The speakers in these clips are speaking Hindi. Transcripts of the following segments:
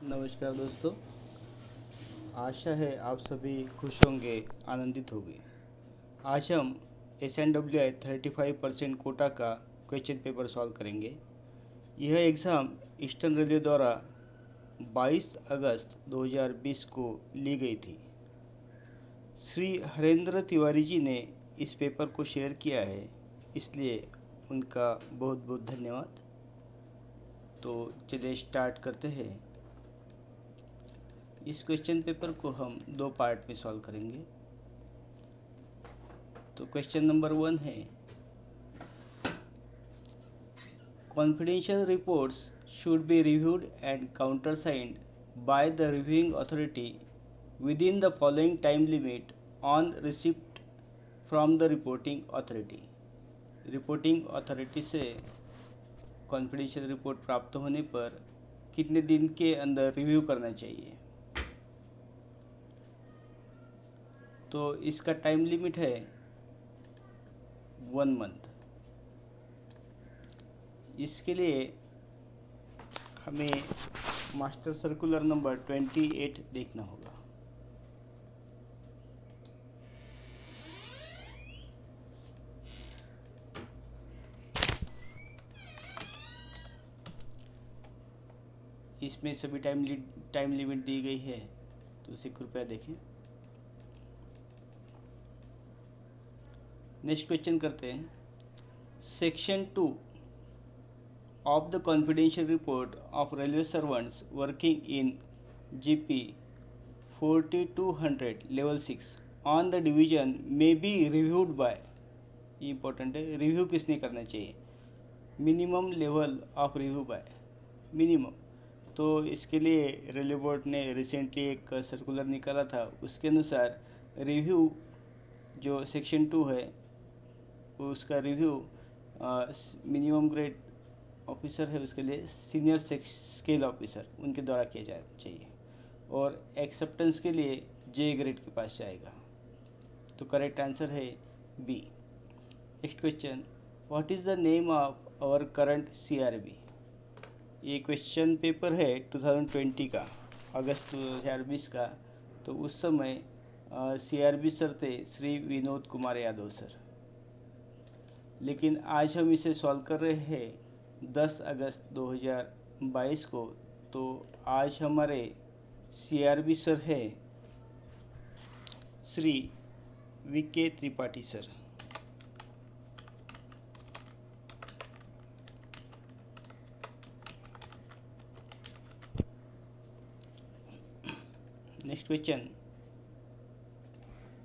नमस्कार दोस्तों। आशा है आप सभी खुश होंगे, आनंदित होंगे। आज हम SNWI 35% कोटा का क्वेश्चन पेपर सॉल्व करेंगे। यह एग्ज़ाम ईस्टर्न रेलवे द्वारा 22 अगस्त 2020 को ली गई थी। श्री हरेंद्र तिवारी जी ने इस पेपर को शेयर किया है, इसलिए उनका बहुत बहुत धन्यवाद। तो चलिए स्टार्ट करते हैं। इस क्वेश्चन पेपर को हम दो पार्ट में सॉल्व करेंगे। तो क्वेश्चन नंबर 1 है, confidential reports should be reviewed and countersigned by the reviewing authority within the following time limit on receipt from the reporting authority. Reporting authority से कॉन्फिडेंशियल रिपोर्ट प्राप्त होने पर कितने दिन के अंदर रिव्यू करना चाहिए। तो इसका टाइम लिमिट है 1 मंथ। इसके लिए हमें मास्टर सर्कुलर नंबर 28 देखना होगा। इसमें सभी टाइम लिमिट दी गई है, तो उसे कृपया देखें। नेक्स्ट क्वेश्चन करते हैं। Section 2 of the confidential report of railway servants working in GP 4200 level 6 on the division may be reviewed by, important है, रिव्यू किसने करना चाहिए। Minimum level of review by, minimum. तो इसके लिए रेलवे बोर्ड ने रिसेंटली एक सर्कुलर निकाला था, उसके अनुसार रिव्यू जो सेक्शन 2 है उसका रिव्यू मिनिमम ग्रेड ऑफिसर है, उसके लिए सीनियर स्केल ऑफिसर उनके द्वारा किया जाना चाहिए, और एक्सेप्टेंस के लिए जे ग्रेड के पास जाएगा। तो करेक्ट आंसर है B. Next question, what is the name of our current CRB। ये क्वेश्चन पेपर है 2020 का, अगस्त 2020 का। तो उस समय CRB सर थे श्री विनोद कुमार यादव सर, लेकिन आज हम इसे सॉल्व कर रहे हैं 10 अगस्त 2022 को। तो आज हमारे CRB सर है Shri VK Tripathi sir. Next question,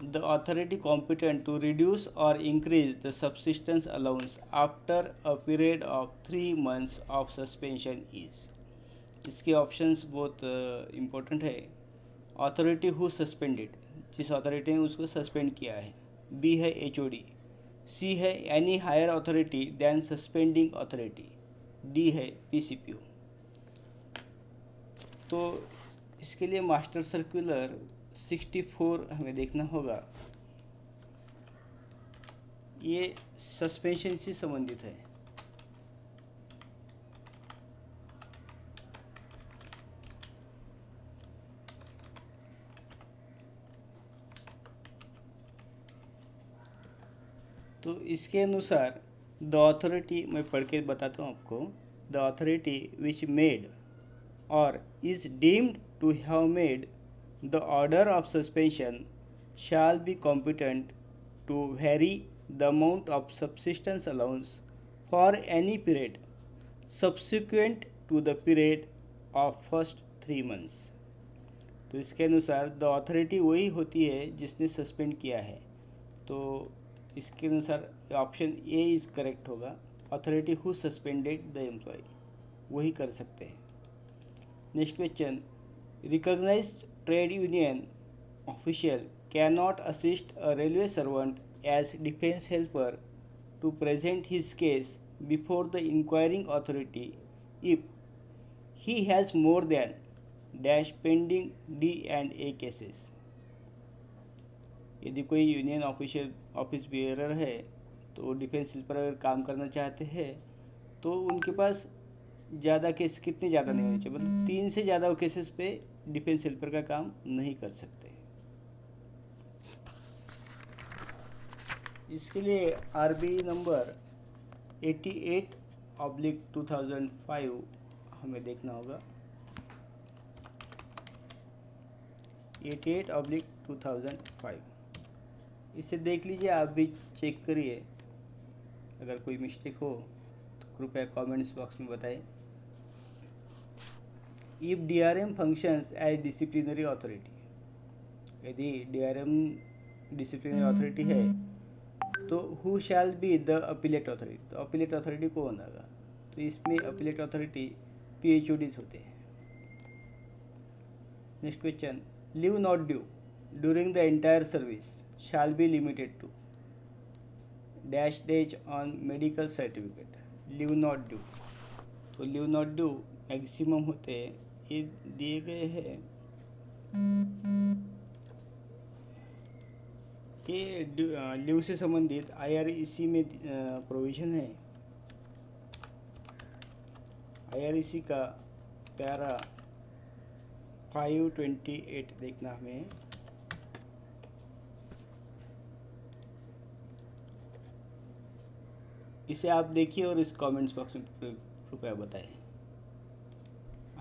the authority competent to reduce or increase the subsistence allowance after a period of 3 months of suspension is। इसके ऑप्शंस बहुत इम्पोर्टेंट है। अथॉरिटी हु सस्पेंडेड, जिस अथॉरिटी ने उसको सस्पेंड किया है। बी है HOD। सी है any higher authority than suspending authority. D है PCPO। तो इसके लिए मास्टर सर्कुलर 64 हमें देखना होगा। ये सस्पेंशन से संबंधित है। तो इसके अनुसार द अथॉरिटी, मैं पढ़ के बताता हूँ आपको। The authority which made or is deemed to have made the order of suspension shall be competent to vary the amount of subsistence allowance for any period subsequent to the period of first 3 months। तो इसके अनुसार द अथॉरिटी वही होती है जिसने सस्पेंड किया है। तो इसके अनुसार ऑप्शन ए इज करेक्ट होगा। Authority who suspended the employee, वही कर सकते हैं। Next question, recognised trade union official cannot assist a railway servant as defense helper to present his case before the inquiring authority if he has more than dash pending D and A cases। यदि कोई यूनियन ऑफिस बियरर है तो डिफेंस हेल्पर अगर काम करना चाहते हैं तो उनके पास ज़्यादा केस कितने ज़्यादा नहीं होने चाहिए, मतलब 3 से ज़्यादा केसेस पे डिफेंस हेल्पर का काम नहीं कर सकते। इसके लिए आरबी नंबर 88/2005 हमें देखना होगा। 88/2005 इसे देख लीजिए, आप भी चेक करिए, अगर कोई मिस्टेक हो तो कृपया कमेंट्स बॉक्स में बताएं। If DRM functions as disciplinary authority, यदि डीआरएम डिसिप्लिनरी अथॉरिटी है तो who shall be the appellate authority, तो अपीलेट अथॉरिटी कौन होगा, तो इसमें अपीलेट अथॉरिटी PHODs होते हैं। Next question, leave not due during the entire service shall be limited to dash days on medical certificate. Leave not due, तो लीव नॉट ड्यू मैक्सिमम होते हैं, ये दिए गए हैं, ये लीव से संबंधित IREC में प्रोविजन है। IREC का पैरा 528 देखना हमें। इसे आप देखिए और इस कमेंट्स बॉक्स में कृपया बताएं।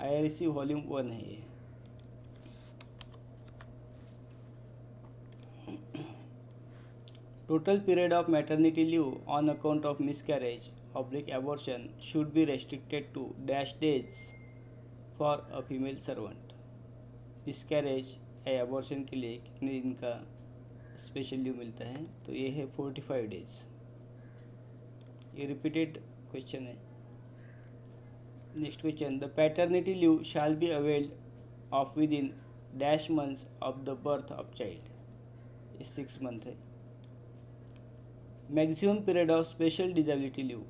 IREC वॉल्यूम 1 है ये। Total period of maternity leave on account of miscarriage/abortion should be restricted to dash days for a female servant। Miscarriage या एबॉर्शन के लिए कितने दिन का स्पेशल लीव मिलता है, तो ये है 45 डेज। ये रिपीटेड क्वेश्चन है। Next question, the paternity leave shall be availed of with in dash months of the birth of child. ये 6 मंथ है। Maximum period of special disability leave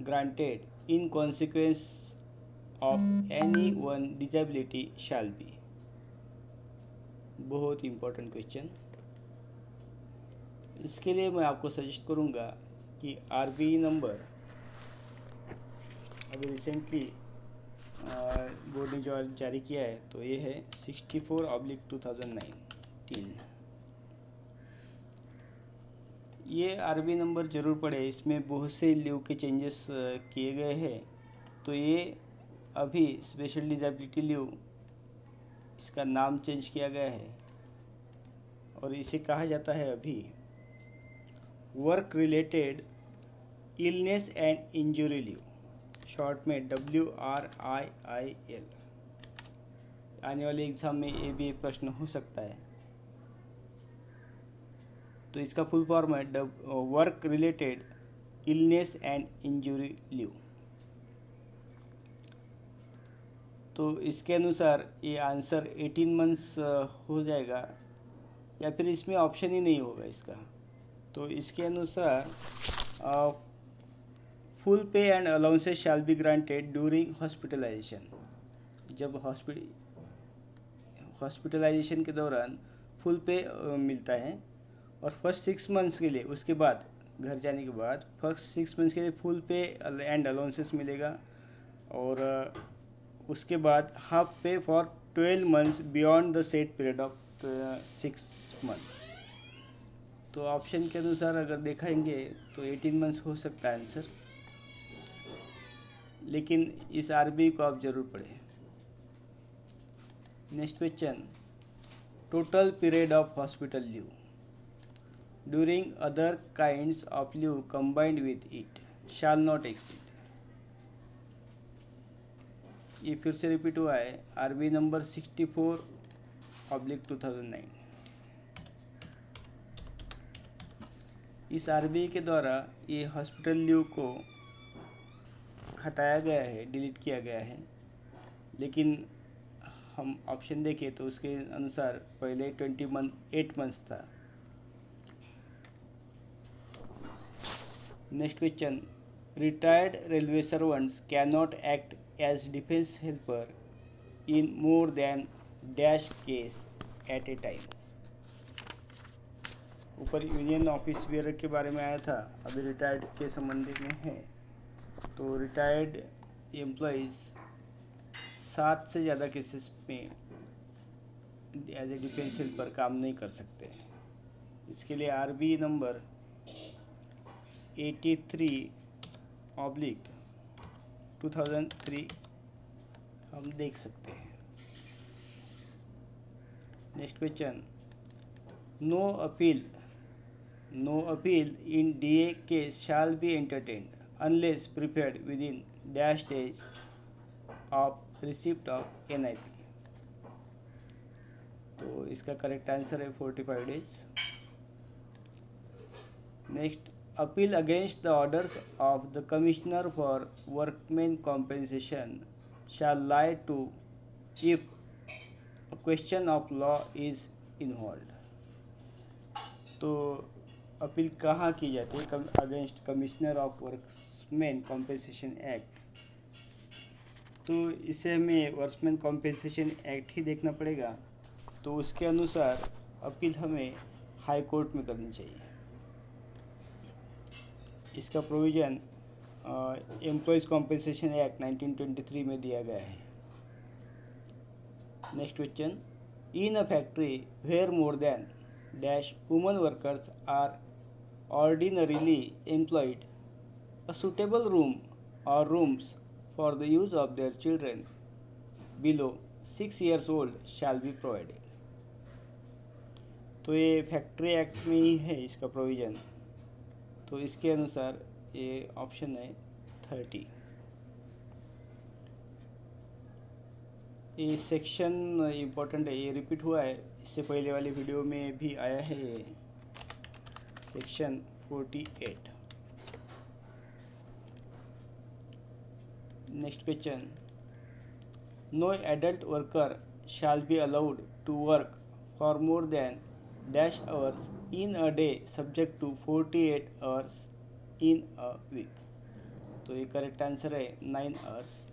granted in consequence of any one disability shall be। बहुत इंपॉर्टेंट क्वेश्चन। इसके लिए मैं आपको सजेस्ट करूंगा कि RBE नंबर अभी रिसेंटली बोर्ड ने जो जारी किया है, तो ये है 64/2019। ये RBE नंबर ज़रूर पढ़े, इसमें बहुत से लीव के चेंजेस किए गए हैं। तो ये अभी स्पेशल डिसेबिलिटी लीव, इसका नाम चेंज किया गया है और इसे कहा जाता है अभी work related illness and injury leave, short में WRIIL। आने वाले एग्जाम में ये भी एक प्रश्न हो सकता है। तो इसका फुल फॉर्म है work related illness and injury leave. तो इसके अनुसार ये आंसर 18 मंथ्स हो जाएगा, या फिर इसमें ऑप्शन ही नहीं होगा इसका। तो इसके अनुसार full pay and allowances shall be granted during hospitalisation. जब हॉस्पिटलाइजेशन के दौरान फुल पे मिलता है, और फर्स्ट 6 मंथ्स के लिए, उसके बाद घर जाने के बाद फर्स्ट 6 मंथ्स के लिए फुल पे एंड अलाउंसेस मिलेगा, और उसके बाद हाफ पे for 12 months beyond the set period of 6 month. तो ऑप्शन के अनुसार अगर देखेंगे तो 18 मंथ्स हो सकता है आंसर, लेकिन इस RBE को आप जरूर पढ़ें। Next question, total period of hospital leave during other kinds of leave combined with it shall not exceed. ये फिर से रिपीट हुआ है, RBE नंबर 64/2009। इस RBE के द्वारा ये हॉस्पिटल लीव को हटाया गया है, डिलीट किया गया है, लेकिन हम ऑप्शन देखें तो उसके अनुसार पहले 8 मंथ्स था। Next question, retired railway servants can not act as defence helper in more than dash case at a time. ऊपर यूनियन ऑफिस बियर के बारे में आया था, अभी रिटायर्ड के संबंधित में है। तो रिटायर्ड एम्प्लॉयज़ 7 से ज़्यादा केसेस में एज ए डिफेंस हेल्पर काम नहीं कर सकते। इसके लिए आरबी नंबर 83/2003 हम देख सकते हैं। Next question, no appeal in DA case shall be entertained unless prepared within dash days of receipt of NIP। तो इसका करेक्ट आंसर है 45 days. Next, appeal against the orders of the commissioner for workman compensation shall lie to if a question of law is involved। तो अपील कहाँ की जाती है against commissioner of workman compensation act? तो इसे हमें वर्कमैन कॉम्पेंसेशन एक्ट ही देखना पड़ेगा। तो उसके अनुसार अपील हमें हाई कोर्ट में करनी चाहिए। इसका प्रोविज़न एम्प्लॉयज़ कॉम्पेंसेशन एक्ट 1923 में दिया गया है। Next question, in a factory where more than dash women workers are ordinarily employed, a suitable room or rooms for the use of their children below 6 years old shall be provided। तो ये फैक्ट्री एक्ट में ही है इसका प्रोविज़न। तो इसके अनुसार ये ऑप्शन है 30। ये सेक्शन इम्पोर्टेंट है, ये रिपीट हुआ है, इससे पहले वाले वीडियो में भी आया है ये section 48। Next question, no adult worker shall be allowed to work for more than dash hours in a day subject to 48 hours in a week. तो ये करेक्ट आंसर है 9 hours.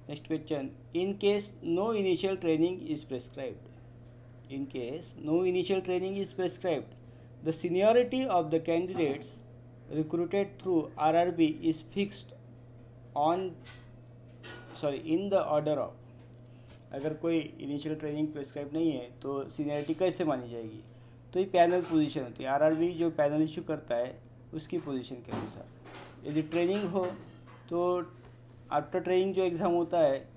Next question, in case no initial training is prescribed, the seniority of the candidates recruited through RRB is fixed in the order of। अगर कोई इनिशियल ट्रेनिंग प्रेस्क्राइब नहीं है तो सीनियरिटी कैसे मानी जाएगी? तो ये पैनल पोजीशन होती है। RRB जो पैनल इशू करता है उसकी पोजीशन के अनुसार। यदि ट्रेनिंग हो तो आफ्टर ट्रेनिंग जो एग्ज़ाम होता है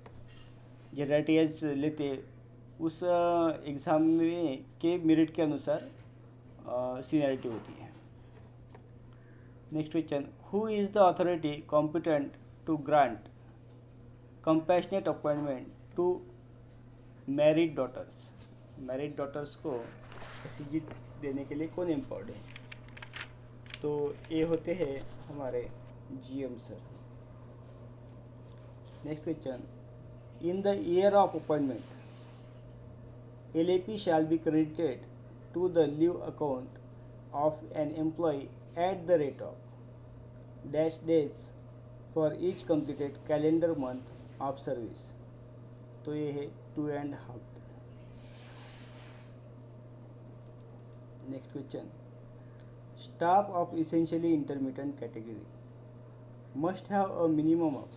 JRTS लेते, उस एग्ज़ाम में के मेरिट के अनुसार सीनियरिटी होती है। Next question, who is the authority competent to grant compassionate appointment to married daughters को SCG देने के लिए कौन एम्पावर्ड है? तो ये होते हैं हमारे GM sir. Next question, in the year of appointment, LAP shall be credited to the leave account of an employee at the rate of dash days for each completed calendar month of service। तो ये है 2.5। Next question, staff of essentially intermittent category must have a minimum of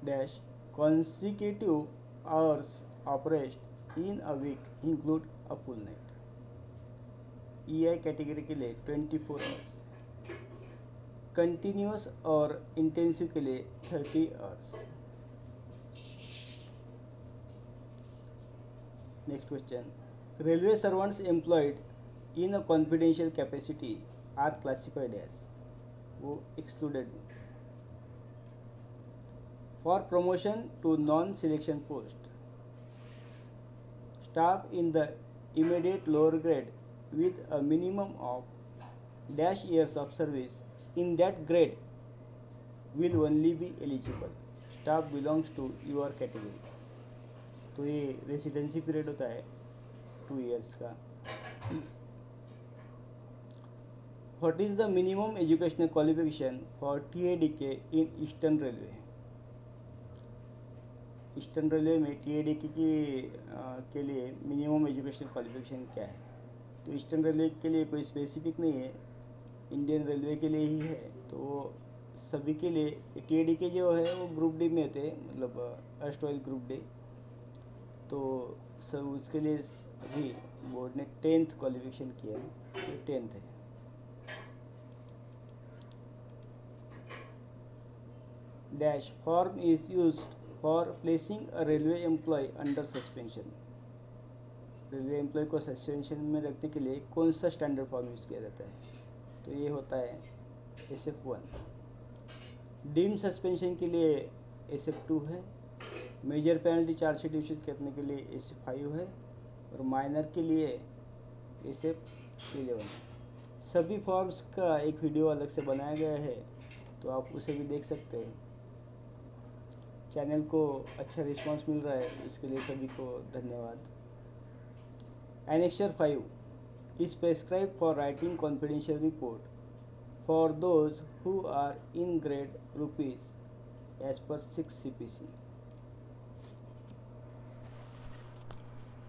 dash consecutive hours of rest in a week include a full night। EI category के लिए 24 आवर्स, कंटिन्यूस और इंटेंसिव के लिए 30 hours. Next question, railway servants employed in a confidential capacity are classified as, वो एक्सक्लूडेड में। For promotion to non-selection post, staff in the immediate lower grade with a minimum of dash years of service in that grade will only be eligible। Staff belongs to your category। तो ये रेसिडेंसी पीरियड होता है 2 years का। What is the minimum educational qualification for TADK in Eastern Railway? Eastern railway में TADK के लिए मिनिमम एजुकेशनल क्वालिफिकेशन क्या है? तो ईस्टर्न रेलवे के लिए कोई स्पेसिफिक नहीं है, इंडियन रेलवे के लिए ही है। तो सभी के लिए टीएडी के जो है वो ग्रुप डी में थे, मतलब एस्ट्रॉयल ग्रुप डी। तो सब उसके लिए अभी बोर्ड ने 10th क्वालिफिकेशन किया है, तो 10th है। Dash form is used for placing a railway employee under suspension. Railway employee को सस्पेंशन में रखने के लिए कौन सा स्टैंडर्ड फॉर्म यूज़ किया जाता है? तो ये होता है SF1। डीम सस्पेंशन के लिए SF2 है। मेजर पेनल्टी चार्जशीट इशू करने के लिए SF5 है, और माइनर के लिए SF11 है। सभी फॉर्म्स का एक वीडियो अलग से बनाया गया है, तो आप उसे भी देख सकते हैं। चैनल को अच्छा रिस्पांस मिल रहा है, इसके लिए सभी को धन्यवाद। Annexure 5 is prescribed for writing confidential report for those who are in grade rupees as per 6 CPC।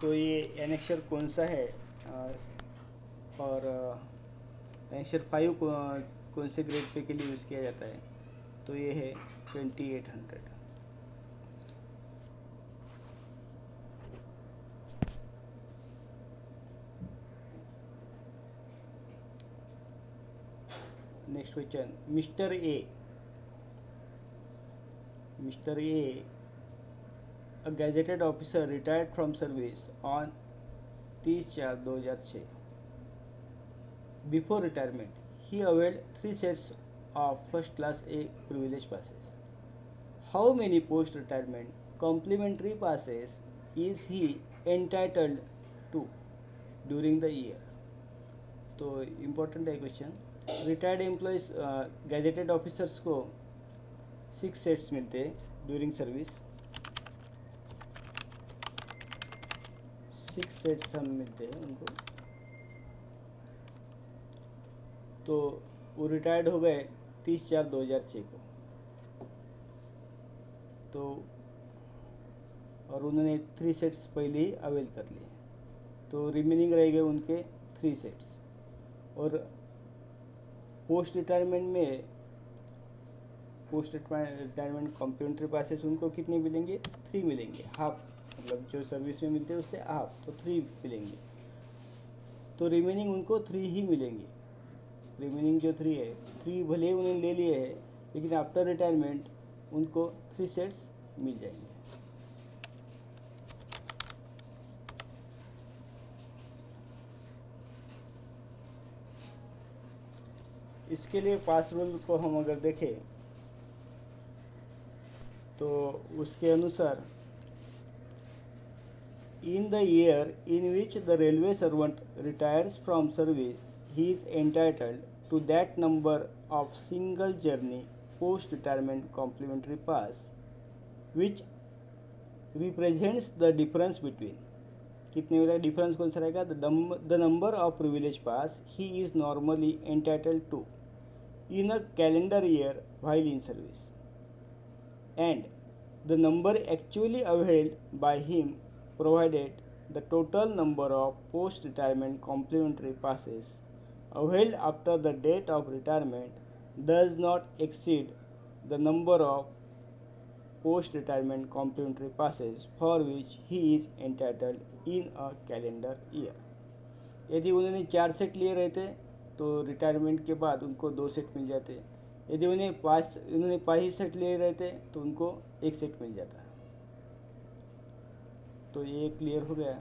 तो ये एनेक्शर कौन सा है, और एनेक्शर 5 कौन से ग्रेड पे के लिए यूज़ किया जाता है? तो ये है 2800। Next question, mister A a gazetted officer retired from service on 30/4/2006. Before retirement, he availed 3 sets of first class A privilege passes. How many post-retirement complimentary passes is he entitled to during the year? तो इम्पोर्टेंट है question. Retired employees gazetted officers को 6 सेट्स मिलते हैं ड्यूरिंग सर्विस। 6 सेट्स हम मिलते हैं उनको। तो वो रिटायर्ड हो गए 30/4/2006 को, तो और उन्होंने 3 सेट्स पहले ही अवेल कर लिए, तो रिमेनिंग रह गए उनके 3 सेट्स। और पोस्ट रिटायरमेंट कॉम्प्लीमेंट्री पासेस उनको कितने मिलेंगे? 3 मिलेंगे, हाफ, मतलब जो सर्विस में मिलते हैं उससे हाफ, तो 3 मिलेंगे। तो रिमेनिंग उनको 3 ही मिलेंगे। रिमेनिंग जो 3 है, 3 भले ही उन्होंने ले लिए हैं, लेकिन आफ्टर रिटायरमेंट उनको 3 सेट्स मिल जाएंगे। इसके लिए पास रूल को हम अगर देखें तो उसके अनुसार in the year in which the railway servant retires from service, he is entitled to that number of single journey post retirement complimentary pass which represents the difference between, कितने वाला डिफरेंस कौन सा रहेगा? The number of privilege pass he is normally entitled to in a calendar year while in service, and the number actually availed by him, provided the total number of post retirement complimentary passes availed after the date of retirement does not exceed the number of post retirement complimentary passes for which he is entitled in a calendar year। यदि उन्होंने 4 सेट लिए रहते तो रिटायरमेंट के बाद उनको 2 सेट मिल जाते। यदि उन्होंने 5 सेट लिए रहते तो उनको 1 सेट मिल जाता। तो ये क्लियर हो गया।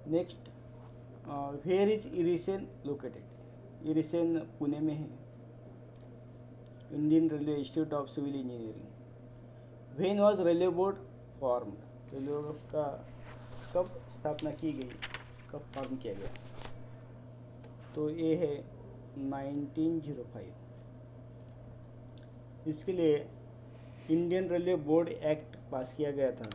Next, where is IRICEN located? IRICEN Pune में है। Indian Railway Institute of Civil Engineering. When was railway board formed? Railway board का कब स्थापना की गई, कब फॉर्म किया गया? तो ये है 1905। इसके लिए इंडियन रेलवे बोर्ड एक्ट पास किया गया था।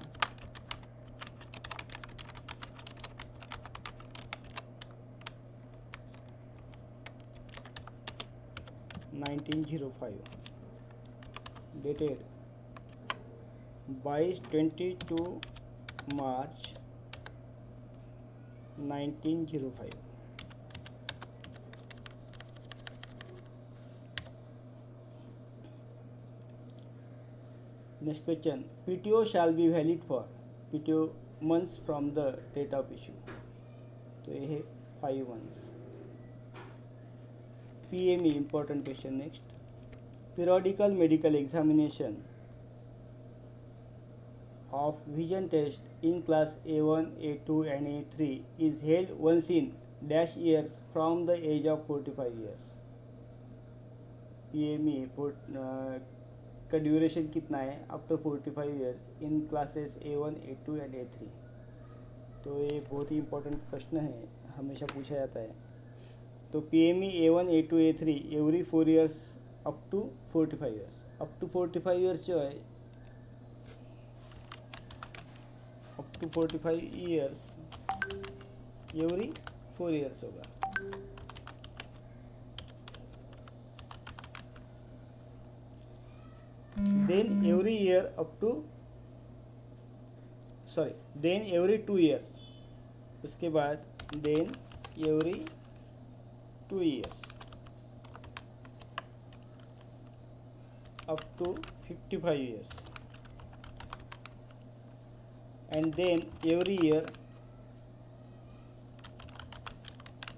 Dated 22 March 1905। Next question, PTO shall be valid for PTO months from the date of issue, तो ये है 5 months. PME important question. Next, periodical medical examination of vision test in class A1, A2 and A3 is held once in dash years from the age of 45 years. PME का ड्यूरेशन कितना है after 45 years in classes A1, A2 and A3. तो ये बहुत ही इम्पोर्टेंट प्रश्न है, हमेशा पूछा जाता है. तो PME A1, A2, A3 every 4 years up to 45 years. Up to 45 years जो है, up to 45 years every 4 years होगा. then every year up to then every 2 years. उसके बाद then every 2 years up to 55 years and then every year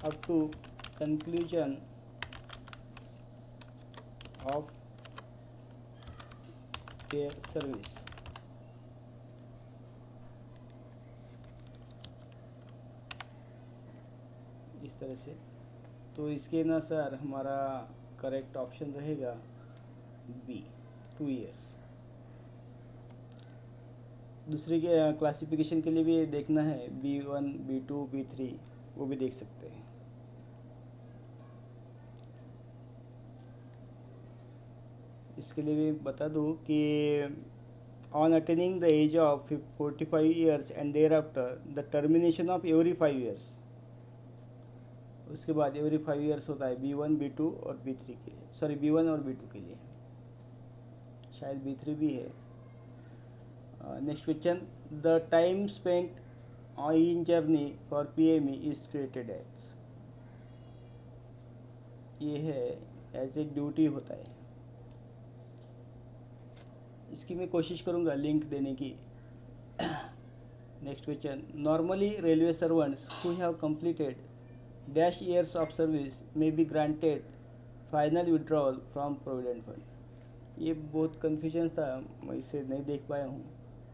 up to conclusion of their service. इस तरह से. तो इसके अनुसार हमारा करेक्ट ऑप्शन रहेगा बी, 2 ईयर्स. दूसरे के क्लासिफिकेशन के लिए भी देखना है, B1, B2, B3, वो भी देख सकते हैं. इसके लिए भी बता दूँ कि on attaining the age of 45 years and thereafter the termination of every 5 years. उसके बाद every 5 years होता है B1, B2 और B3 के लिए. सॉरी, B1 और B2 के लिए, शायद B3 भी है. Next question, the time spent in journey for PME is created as. ये है एज ए ड्यूटी होता है. इसकी मैं कोशिश करूँगा लिंक देने की. Next question, normally railway servants who have completed dash years of service may be granted final withdrawal from provident fund. ये बहुत कन्फ्यूजन था, मैं इसे नहीं देख पाया हूँ.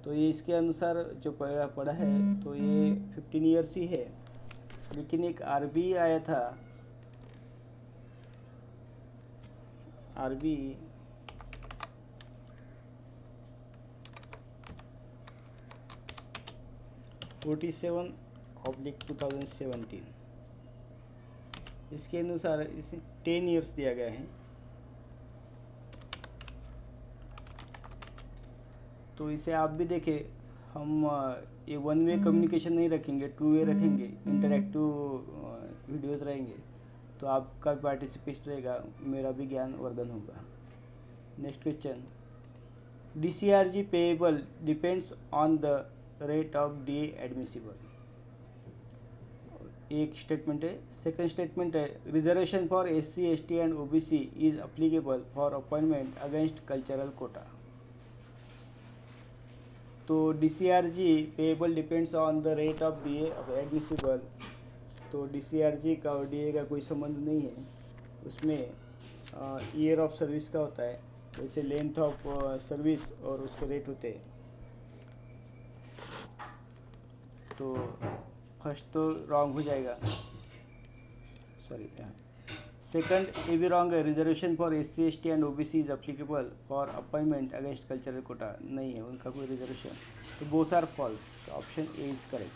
तो ये इसके अनुसार जो पढ़ा है तो ये 15 ईयर्स ही है. लेकिन एक RB आया था, RB 47/2017. इसके अनुसार इसे 10 ईयर्स दिया गया है. तो इसे आप भी देखें. हम ये 1 वे कम्युनिकेशन नहीं रखेंगे, 2 वे रखेंगे. इंटरैक्टिव वीडियोस रहेंगे, तो आपका पार्टिसिपेशन रहेगा, मेरा भी ज्ञान वर्धन होगा. Next question, DCRG payable depends on the rate of DA admissible. एक स्टेटमेंट है. सेकंड स्टेटमेंट है, reservation for SC, ST and OBC is applicable for appointment against cultural quota. तो DCRG payable depends on the rate of DA admissible. तो DCRG का और DA का कोई संबंध नहीं है. उसमें ईयर ऑफ सर्विस का होता है, जैसे लेंथ ऑफ सर्विस और उसके रेट होते हैं. तो फर्स्ट तो रॉन्ग हो जाएगा, सॉरी. सेकंड ये भी रॉन्ग है, reservation for SC, ST and OBC is applicable for appointment against cultural quota. नहीं है उनका कोई रिजर्वेशन. तो बोथ आर फॉल्स. तो option A is correct.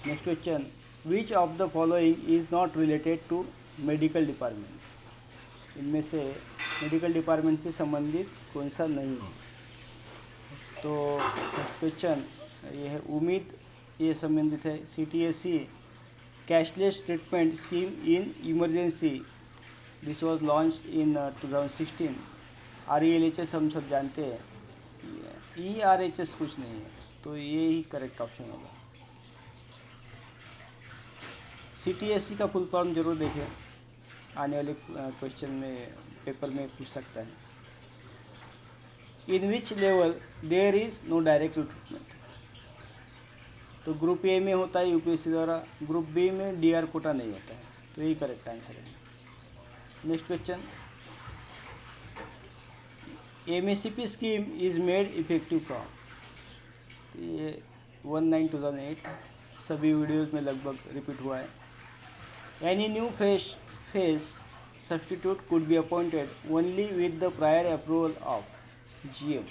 Next question, which of the following is not related to medical department. इनमें से मेडिकल डिपार्टमेंट से संबंधित कौन सा नहीं है. तो नेक्स्ट क्वेश्चन ये है उम्मीद, ये संबंधित है. CTSC cashless treatment scheme in emergency, this was launched in 2016. RELHS हम सब जानते हैं. ERHS कुछ नहीं है, तो ये ही करेक्ट ऑप्शन होगा. CTSC का फुल फॉर्म जरूर देखें, आने वाले क्वेश्चन में पेपर में पूछ सकता है. In which level there is no direct recruitment. तो ग्रुप ए में होता है यूपीएससी द्वारा, ग्रुप बी में डीआर कोटा नहीं होता है, तो यही करेक्ट आंसर है। Next question, MSCP scheme is made effective from. ये 19/2008 सभी वीडियोस में लगभग रिपीट हुआ है। Any new face substitute could be appointed only with the prior approval of GM.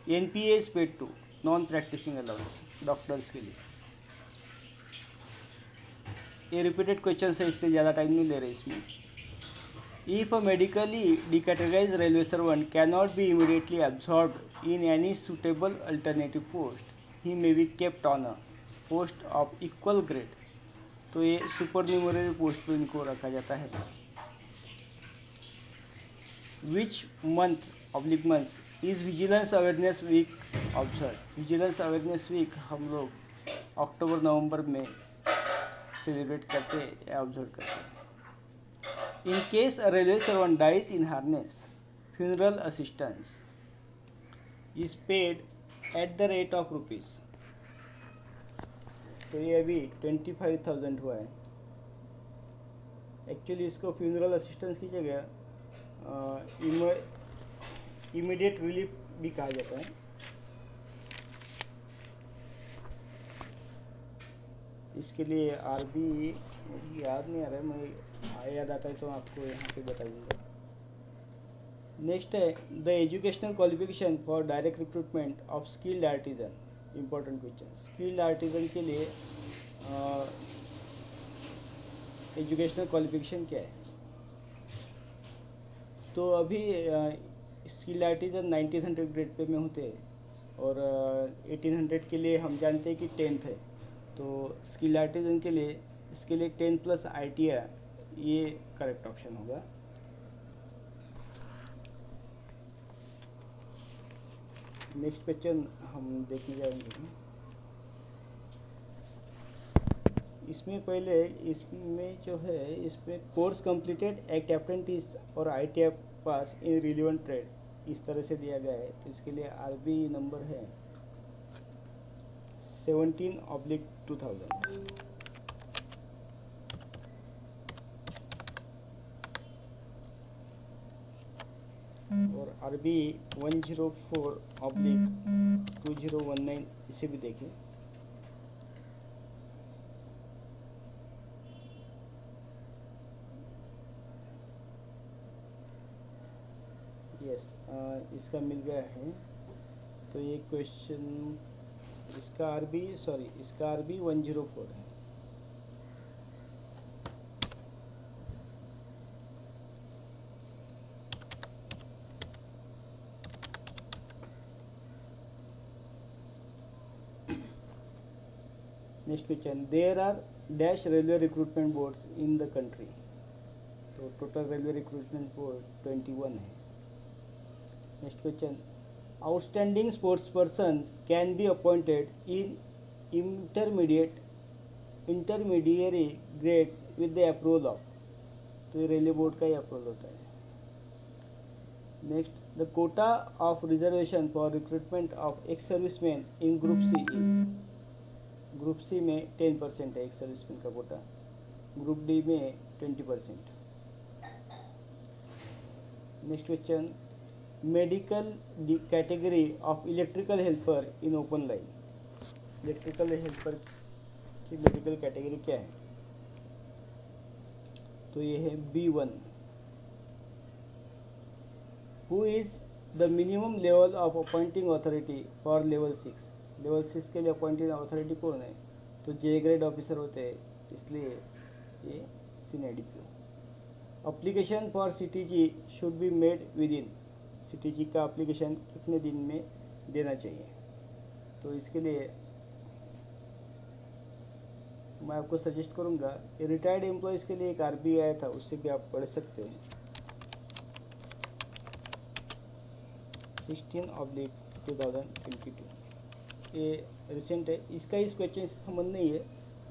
NPA is paid to non practising allowance doctors के लिए। ये रिपीटेड क्वेश्चन है इसलिए ज़्यादा टाइम नहीं ले रहे इसमें। If a medically decategorize railway servant can not be immediately absorbed in any suitable alternative post, he may be kept on a post of equal grade. तो ये सुपर न्यूमररी पोस्ट पर इनको रखा जाता है। Which month oblique month is vigilance awareness week observe. Vigilance awareness week हम लोग अक्टूबर नवंबर में सेलिब्रेट करते या ऑब्जर्व करते हैं। In case a railway servant dies in harness, funeral assistance is paid at the rate of rupees. तो ये अभी 25,000 हुआ है। एक्चुअली इसको फ्यूनरल असिस्टेंस की जगह इमीडिएट रिलीफ भी कहा जाता है। इसके लिए आरबी याद नहीं आ रहा है, मैं याद आता है तो आपको यहाँ पे बता दूंगा। नेक्स्ट है the educational qualification for direct recruitment of skilled artisan. Important question, skilled artisan के लिए एजुकेशनल क्वालिफिकेशन क्या है। तो अभी स्किल्ड आर्टिजन 1900 ग्रेड पे में होते हैं और 1800 के लिए हम जानते हैं कि 10th है। तो स्किल्ड आर्टिजन के लिए इसके लिए 10+ ITI ये करेक्ट ऑप्शन होगा। नेक्स्ट क्वेश्चन हम देखने जाएंगे। इसमें पहले इसमें जो है इसमें कोर्स कंप्लीटेड एक्ट अप्रेंटिस और ITI पास इन रिलेवेंट ट्रेड इस तरह से दिया गया है। तो इसके लिए आरबी नंबर है 17/2000। और आरबी 104/2019 इसे भी देखें। यस, इसका मिल गया है। तो ये क्वेश्चन इसका आरबी 104 है। Next question, there are dash railway recruitment boards in the country. तो टोटल रेलवे रिक्रूटमेंट बोर्ड 21 है। Next question, outstanding sports persons can be appointed in intermediary grades with the approval of. तो ये रेलवे बोर्ड का ही अप्रूवल होता है। Next, the quota of reservation for recruitment of ex serviceman in group C is. Group C में 10% है एक्स सर्विसमैन का कोटा, ग्रुप डी में 20%। Next question, medical category of electrical helper in open line. Electrical helper की मेडिकल कैटेगरी क्या है। तो ये है B1। Who is the minimum level of appointing authority for level 6। Level 6 के लिए अपॉइंटिंग अथॉरिटी कौन है। तो जे ग्रेड ऑफिसर होते हैं, इसलिए ये senior DPO। Application for CTG should be made with in. CTG का एप्लीकेशन कितने दिन में देना चाहिए। तो इसके लिए मैं आपको सजेस्ट करूंगा, रिटायर्ड एम्प्लॉयज़ के लिए एक आरबी आया था, उससे भी आप पढ़ सकते हैं। 16/2022 ये रिसेंट है। इसका इस क्वेश्चन से संबंध नहीं है,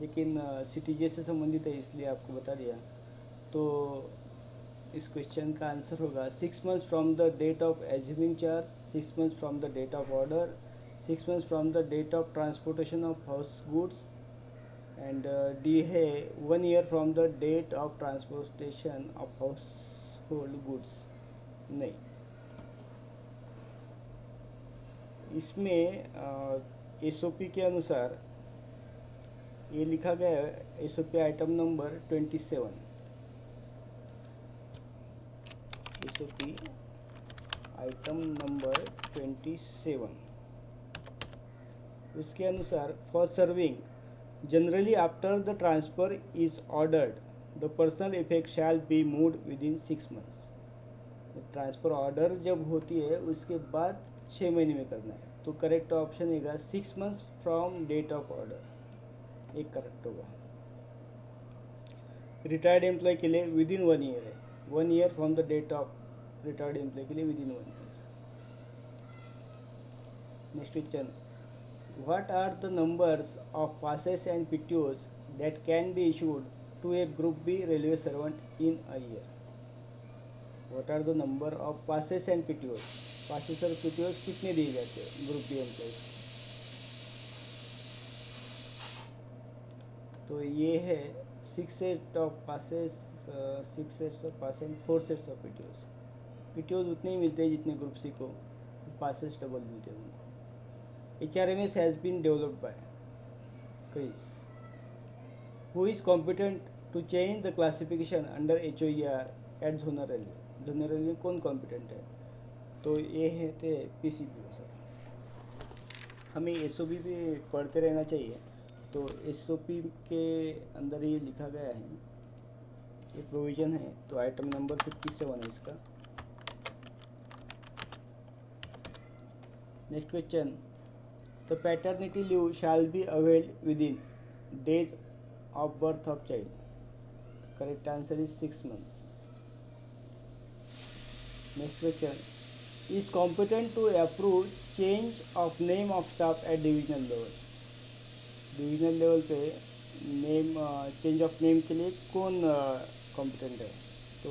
लेकिन CTG से संबंधित है इसलिए आपको बता दिया। तो इस क्वेश्चन का आंसर होगा 6 months from the date of assuming charge, 6 months from the date of order, 6 months from the date of transportation of house goods, and D है 1 year from the date of transportation of household goods. नहीं, इसमें एसओपी के अनुसार ये लिखा गया है SOP item number 27, SOP item number 27, उसके अनुसार for serving generally after the transfer is ordered the personal effect shall be moved with in 6 months। Transfer order जब होती है उसके बाद 6 महीने में करना है, तो करेक्ट ऑप्शन होगा 6 months from date of order, एक करेक्ट होगा। रिटायर्ड एम्प्लॉय के लिए विद इन 1 year है, 1 year from the date of retired employee के लिए within 1 year। Next question, what are the numbers of passes and PTOs that can be issued to a group B railway servant in a year. What are the number of passes and PTOs, passes और पीटीओज कितने दिए जाते हैं ग्रुप बी एम्प्लॉयज। तो ये है 6 sets of passes, 6 sets of pass and 4 sets of PTOs. PTOs उतने ही मिलते हैं जितने ग्रुप सी को, पासेस डबल मिलते हैं उनको। HRMS has been developed by CRIS, who is competent to change the classification under HOER at zonal railway. Zonal railway में कौन कॉम्पिटेंट है, तो ये है थे PCPO सर। हमें SOP भी पढ़ते रहना चाहिए, तो SOP के अंदर ये लिखा गया है, ये प्रोविज़न है, तो आइटम नंबर 57 है इसका। Next question, the paternity leave shall be availed within days of birth of child. Correct answer is 6 months। नेक्स्ट क्वेश्चन, is competent to approve change of name of staff at divisional level. Divisional level पे नेम चेंज ऑफ नेम के लिए कौन कॉम्पिटेंट है, तो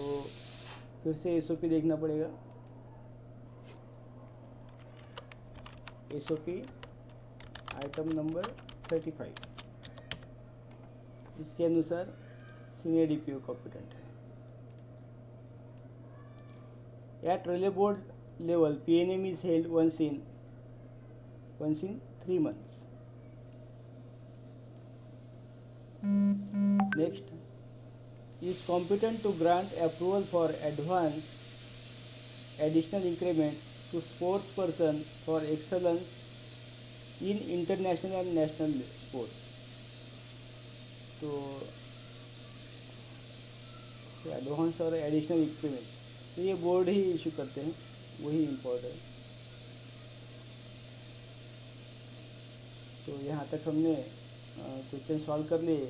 फिर से SOP देखना पड़ेगा। SOP आइटम नंबर 35, इसके अनुसार सीनियर DPO कॉम्पिटेंट है। Eight railway board level PNM is held once in 3 months। Next, is competent to grant approval for advance additional increment to sports person for excellence in international and national sports। तो एडवांस और एडिशनल इंक्रीमेंट तो ये बोर्ड ही इशू करते हैं, वही इम्पोर्टेंट। तो यहाँ तक हमने क्वेश्चन सॉल्व कर लिए।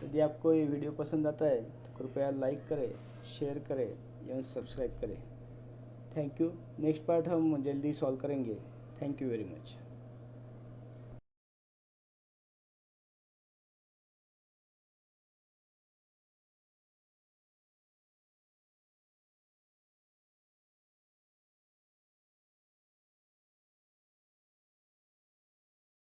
यदि आपको ये वीडियो पसंद आता है तो कृपया लाइक करें, शेयर करें एवं सब्सक्राइब करें। Thank you. नेक्स्ट पार्ट हम जल्दी सॉल्व करेंगे। Thank you very much.